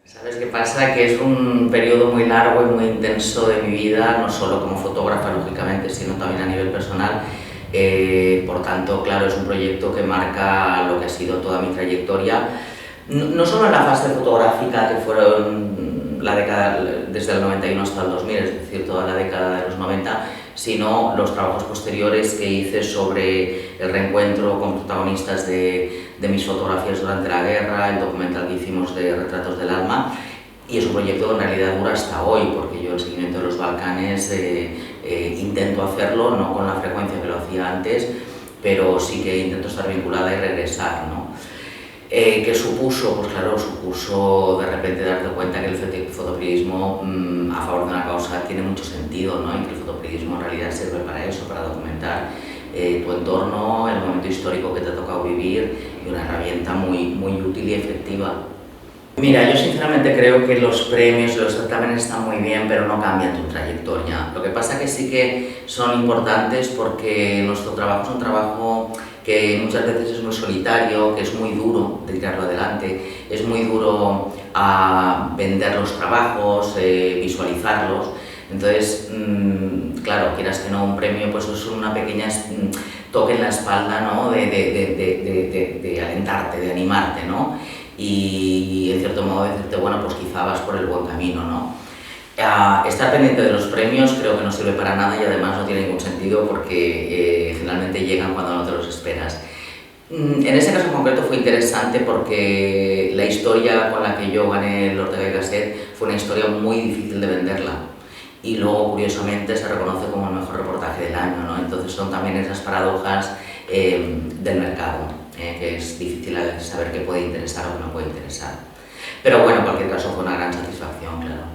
¿Sabes qué pasa? Que es un periodo muy largo y muy intenso de mi vida, no solo como fotógrafa, lógicamente, sino también a nivel personal. Por tanto, claro, es un proyecto que marca lo que ha sido toda mi trayectoria, no solo en la fase fotográfica, que fueron la década, desde el 91 hasta el 2000, es decir, toda la década de los 90, sino los trabajos posteriores que hice sobre el reencuentro con protagonistas de mis fotografías durante la guerra, el documental que hicimos de Retratos del Alma, y es un proyecto que en realidad dura hasta hoy, porque yo el seguimiento de los Balcanes intento hacerlo, no con la frecuencia que lo hacía antes, pero sí que intento estar vinculada y regresar, ¿no? ¿Qué supuso? Pues claro, supuso de repente darte cuenta que el fotoperiodismo a favor de una causa tiene mucho sentido, ¿no? Y que el fotoperiodismo en realidad sirve para eso, para documentar tu entorno, el momento histórico que te ha tocado vivir, y una herramienta muy útil y efectiva. Mira, yo sinceramente creo que los premios y los certámenes están muy bien, pero no cambian tu trayectoria. Lo que pasa que sí que son importantes porque nuestro trabajo es un trabajo que muchas veces es muy solitario, que es muy duro de tirarlo adelante, es muy duro vender los trabajos, visualizarlos. Entonces, claro, quieras que no, un premio pues es una pequeña toque en la espalda, ¿no? de alentarte, de animarte, ¿no? Y en cierto modo decirte, bueno, pues quizá vas por el buen camino, ¿no? Estar pendiente de los premios creo que no sirve para nada y además no tiene ningún sentido porque generalmente llegan cuando no te los esperas. En ese caso en concreto fue interesante porque la historia con la que yo gané el Ortega y Gasset fue una historia muy difícil de venderla y luego curiosamente se reconoce como el mejor reportaje del año, ¿no? Entonces son también esas paradojas del mercado, que es difícil a veces saber qué puede interesar o qué no puede interesar. Pero bueno, en cualquier caso fue una gran satisfacción, claro.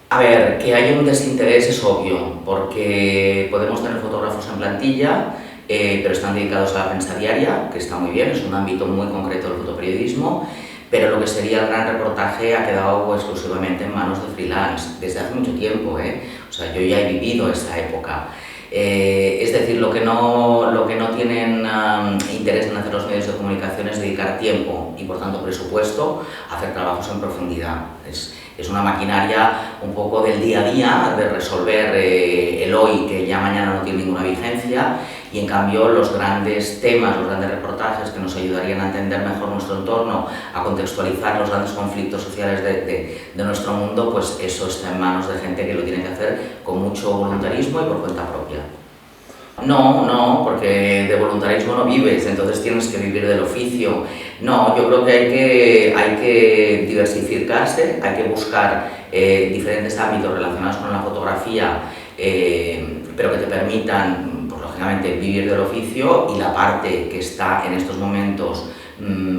A ver, que hay un desinterés es obvio, porque podemos tener fotógrafos en plantilla, pero están dedicados a la prensa diaria, que está muy bien, es un ámbito muy concreto del fotoperiodismo, pero lo que sería el gran reportaje ha quedado exclusivamente en manos de freelance, desde hace mucho tiempo, O sea, yo ya he vivido esa época. Es decir, lo que no tienen interés en hacer los medios de comunicación es dedicar tiempo y por tanto presupuesto a hacer trabajos en profundidad. Es una maquinaria un poco del día a día, de resolver el hoy que ya mañana no tiene ninguna vigencia, y en cambio los grandes temas, los grandes reportajes que nos ayudarían a entender mejor nuestro entorno, a contextualizar los grandes conflictos sociales de nuestro mundo, pues eso está en manos de gente que lo tiene que hacer con mucho voluntarismo y por cuenta propia. No, porque de voluntarismo no vives, entonces tienes que vivir del oficio. No, yo creo que hay que diversificarse, hay que buscar diferentes ámbitos relacionados con la fotografía, pero que te permitan, pues lógicamente, vivir del oficio, y la parte que está en estos momentos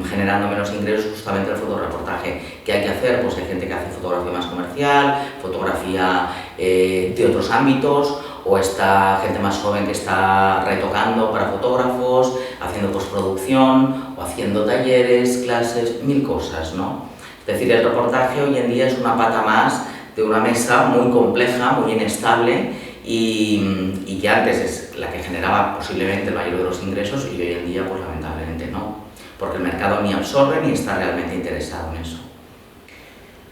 generando menos ingresos, justamente el fotoreportaje. ¿Qué hay que hacer? Pues hay gente que hace fotografía más comercial, fotografía de otros ámbitos, o está gente más joven que está retocando para fotógrafos, haciendo postproducción, o haciendo talleres, clases, mil cosas, ¿no? Es decir, el reportaje hoy en día es una pata más de una mesa muy compleja, muy inestable, y que antes es la que generaba posiblemente el mayor de los ingresos, y hoy en día, pues lamentablemente no, porque el mercado ni absorbe ni está realmente interesado en eso.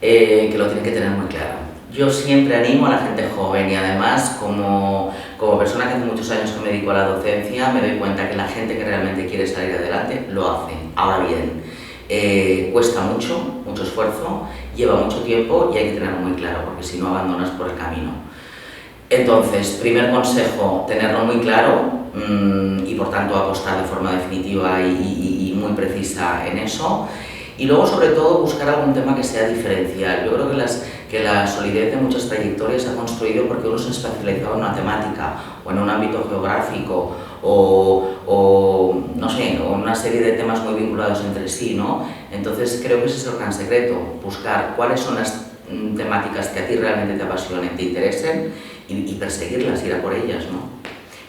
Que lo tienen que tener muy claro. Yo siempre animo a la gente joven, y además como persona que hace muchos años que me dedico a la docencia, me doy cuenta que la gente que realmente quiere salir adelante lo hace. Ahora bien, cuesta mucho esfuerzo, lleva mucho tiempo y hay que tenerlo muy claro, porque si no abandonas por el camino. Entonces, primer consejo, tenerlo muy claro y por tanto apostar de forma definitiva y muy precisa en eso. Y luego, sobre todo, buscar algún tema que sea diferencial. Yo creo que la solidez de muchas trayectorias se ha construido porque uno se ha especializado en una temática o en un ámbito geográfico o no sé, o en una serie de temas muy vinculados entre sí, ¿no? Entonces creo que ese es el gran secreto, buscar cuáles son las temáticas que a ti realmente te apasionen, te interesen, y perseguirlas, ir a por ellas, ¿no?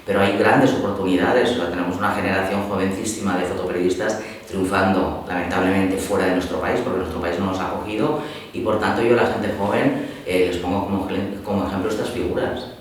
Pero hay grandes oportunidades, o sea, tenemos una generación jovencísima de fotoperiodistas triunfando, lamentablemente, fuera de nuestro país, porque nuestro país no nos ha acogido, y por tanto yo a la gente joven les pongo como ejemplo estas figuras.